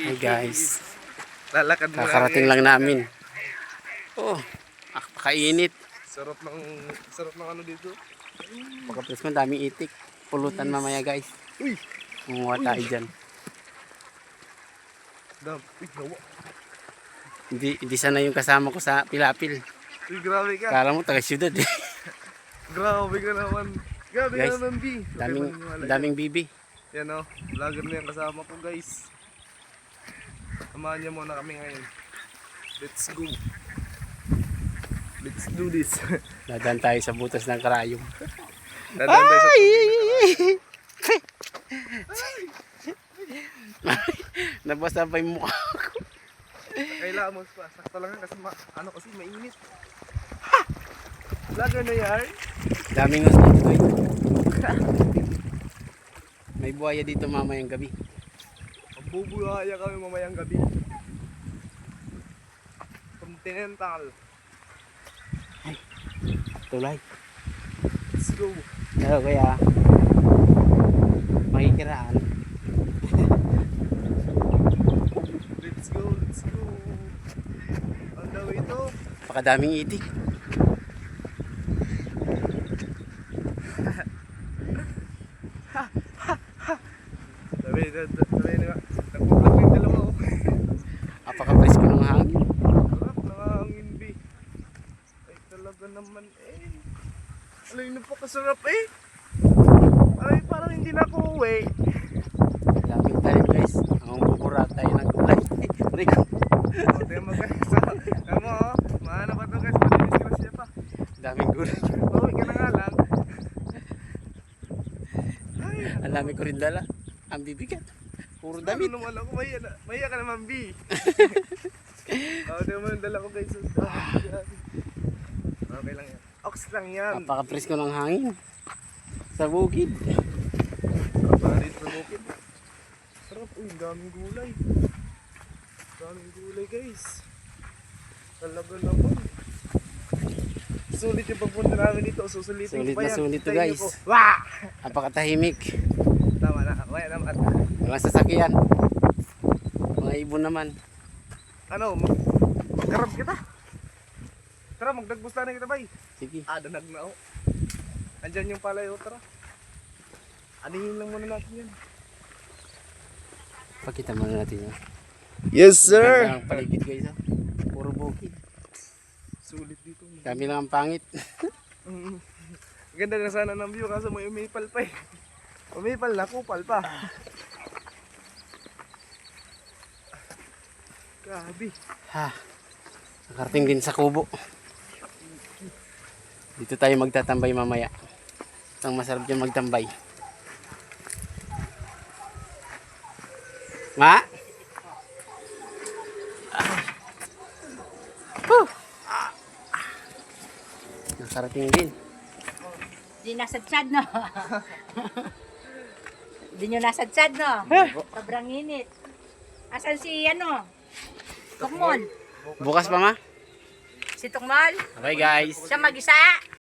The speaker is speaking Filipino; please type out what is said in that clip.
Hey guys, Lalakad mo kakarating lang namin. Oh, kainit. Sarap ng ano dito. Pagkapres ko, daming itik. Pulutan mamaya guys. Uy! Kumuha tayo dyan. Uy, nawa. Hindi sana yung kasama ko sa Pilapil. Uy, grabe ka. Kala mo taga syudad eh. Grabe ka naman. Grabe ka Guys, naman, B. daming bibi. Yan o, vlogger na yung kasama ko guys. Samahan niyo muna kami ngayon. Let's go. Let's do this. Dadaan tayo sa butas ng karayom. Dadaan tayo sa tubig. Nabasa pa yung mukha ko. Kailangan mo pa. Sakto lang kasi kasi mainit. Vlogger na yan. Daming gusto guys. May buhaya dito mamayang gabi. Bubuhaya kami mamayang gabi. Continental. Tulay. Let's go. Hello kaya. Makikiraan. Let's go, let's go. On the way to. Pakadaming itik. Sabi na nga. Nagpublog yung dalawa oh. Apaka-presko ng hangin. Sarap, nakahangin B. Ay talaga naman eh. Alay na pakasarap eh. Ay parang hindi na ako uwi. Daming talim guys. Ang bubura tayo ng gulay. Rico. O, tayo mo guys. Alam mo oh. Maano ba ito guys? Madinisgrasya pa. Daming gulay. Pauwi ka na nga lang. Ay, Ang dami ko rin dala. Ang bibigat. Puro damit. ano naman ako. Mahiya ka naman B. O, tayo mo yung dala ko guys. Okay lang yan. Ox lang yan. Apaka-presko ng hangin. Sa bukid. Sarap pa dito sa bukid. Sarap. Uy, daming gulay. Daming gulay guys. Talaga naman. Sulit yung pagpunta namin dito. Susulitin Sulit ko pa na yan. sulit to, Tayo guys. ko. Wah! Apakatahimik. Tama na. Kaya naman. Walang sasakyan. Mga ibon naman. Ano? Magkarap kita. Tara, magdagbusta na kita bay. Sige. Danag na ako. Andyan yung palay o. Tara. Anihin lang muna natin yan. Pakita muna natin yun. Yes Ganda ang paligid guys. Oh. Puro bukid. Sulit dito. Kami lang ang pangit. Ganda na sana ng view kaso may umipal pa eh. Umipal na, kupal pa. Grabe. Ha. Nakarating din sa kubo. Dito tayo magtatambay mamaya. Ang masarap dyan magtambay. Ma? Nakarating din. Di nasadsad, no? Di nyo nasadsad, no? Sobrang init. Asan si, Tukmol? Bukas pa ma? Si Tukmol? Okay guys. Siya mag-isa?